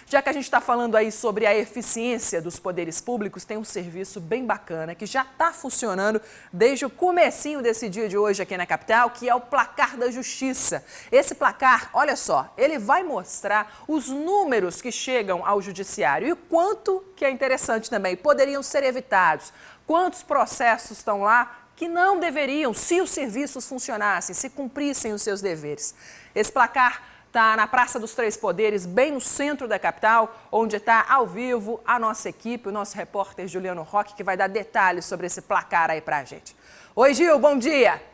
Já que a gente está falando aí sobre a eficiência dos poderes públicos, tem um serviço bem bacana que já está funcionando desde o comecinho desse dia de hoje aqui na capital, que é o Placar da Justiça. Esse placar, olha só, ele vai mostrar os números que chegam ao judiciário e o quanto, que é interessante também, poderiam ser evitados. Quantos processos estão lá que não deveriam, se os serviços funcionassem, se cumprissem os seus deveres. Esse placar está na Praça dos Três Poderes, bem no centro da capital, onde está ao vivo a nossa equipe, o nosso repórter Juliano Roque, que vai dar detalhes sobre esse placar aí pra gente. Oi, Gil, bom dia!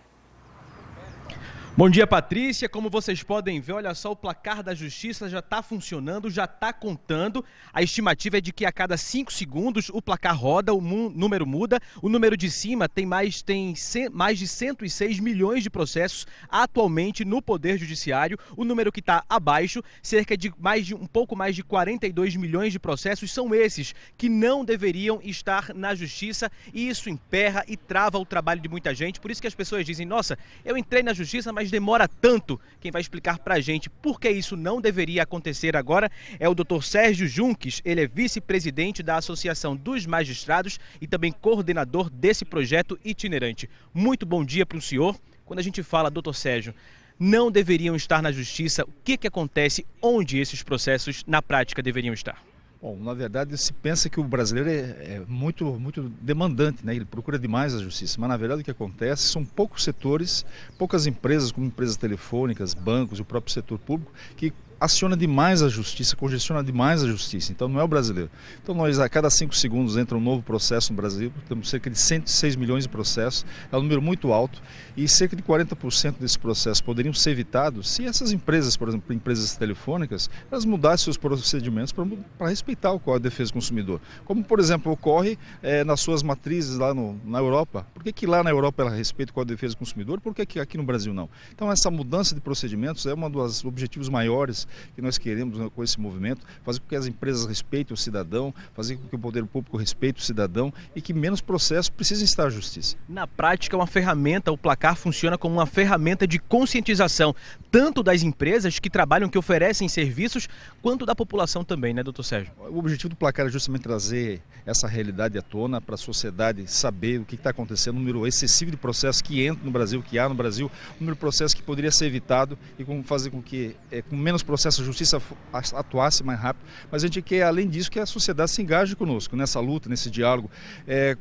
Bom dia, Patrícia. Como vocês podem ver, olha só, o Placar da Justiça já está funcionando, já está contando. A estimativa é de que a cada 5 segundos o placar roda, o número muda. O número de cima tem mais de 106 milhões de processos atualmente no Poder Judiciário. O número que está abaixo, cerca de um pouco mais de 42 milhões de processos, são esses que não deveriam estar na Justiça, e isso emperra e trava o trabalho de muita gente. Por isso que as pessoas dizem, nossa, eu entrei na Justiça, mas demora tanto. Quem vai explicar pra gente por que isso não deveria acontecer agora é o Dr. Sérgio Junques. Ele é vice-presidente da Associação dos Magistrados e também coordenador desse projeto itinerante. Muito bom dia para o senhor. Quando a gente fala, Dr. Sérgio, não deveriam estar na Justiça, o que acontece, onde esses processos na prática deveriam estar? Bom, na verdade se pensa que o brasileiro é muito demandante, né? Ele procura demais a justiça, mas na verdade o que acontece são poucos setores, poucas empresas, como empresas telefônicas, bancos e o próprio setor público, que aciona demais a justiça, congestiona demais a justiça. Então não é o brasileiro. Então nós a cada 5 segundos entra um novo processo no Brasil, temos cerca de 106 milhões de processos, é um número muito alto, e cerca de 40% desses processos poderiam ser evitados se essas empresas, por exemplo, empresas telefônicas, elas mudassem seus procedimentos para respeitar o Código de Defesa do Consumidor. Como, por exemplo, ocorre nas suas matrizes lá na Europa. Por que lá na Europa ela respeita o Código de Defesa do Consumidor, por que aqui no Brasil não? Então essa mudança de procedimentos é um dos objetivos maiores que nós queremos com esse movimento, fazer com que as empresas respeitem o cidadão, fazer com que o poder público respeite o cidadão e que menos processos precisem estar à justiça. Na prática, é uma ferramenta, o placar funciona como uma ferramenta de conscientização, tanto das empresas que trabalham, que oferecem serviços, quanto da população também, né, doutor Sérgio? O objetivo do placar é justamente trazer essa realidade à tona para a sociedade saber o que está acontecendo, o número excessivo de processos que entra no Brasil, que há no Brasil, o número de processos que poderia ser evitado e fazer com que, com menos processos, a justiça atuasse mais rápido, mas a gente quer, além disso, que a sociedade se engaje conosco nessa luta, nesse diálogo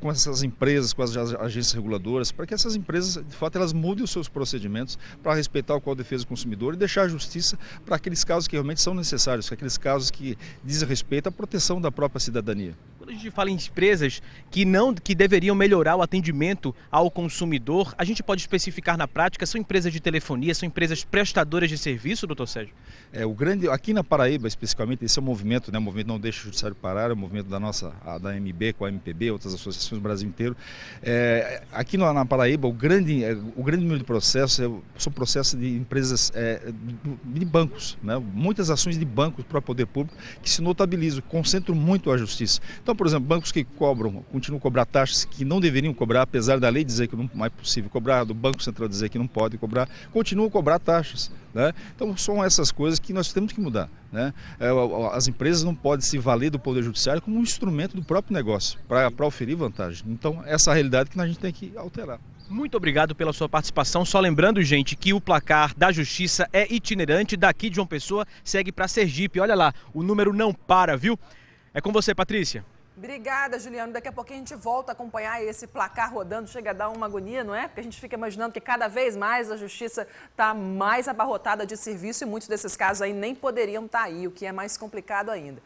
com essas empresas, com as agências reguladoras, para que essas empresas, de fato, elas mudem os seus procedimentos para respeitar o Código de Defesa do Consumidor e deixar a justiça para aqueles casos que realmente são necessários, aqueles casos que dizem respeito à proteção da própria cidadania. Quando a gente fala em empresas que deveriam melhorar o atendimento ao consumidor, a gente pode especificar na prática, são empresas de telefonia, são empresas prestadoras de serviço, doutor Sérgio? Aqui na Paraíba, especificamente, esse é o movimento, né? O movimento Não Deixa o Judiciário Parar, é o movimento da MB com a MPB, outras associações do Brasil inteiro. Aqui na Paraíba, o grande número de processos são processos de empresas de bancos, né? Muitas ações de bancos para o poder público que se notabilizam, concentram muito a justiça. Então, por exemplo, bancos que continuam a cobrar taxas que não deveriam cobrar, apesar da lei dizer que não é possível cobrar, do Banco Central dizer que não pode cobrar, continuam a cobrar taxas, né? Então são essas coisas que nós temos que mudar, né? As empresas não podem se valer do Poder Judiciário como um instrumento do próprio negócio, para oferir vantagem. Então essa é a realidade que a gente tem que alterar. Muito obrigado pela sua participação. Só lembrando, gente, que o Placar da Justiça é itinerante, daqui de João Pessoa segue para Sergipe. Olha lá, o número não para, viu? É com você, Patrícia. Obrigada, Juliano. Daqui a pouquinho a gente volta a acompanhar esse placar rodando. Chega a dar uma agonia, não é? Porque a gente fica imaginando que cada vez mais a justiça está mais abarrotada de serviço e muitos desses casos aí nem poderiam estar aí, o que é mais complicado ainda.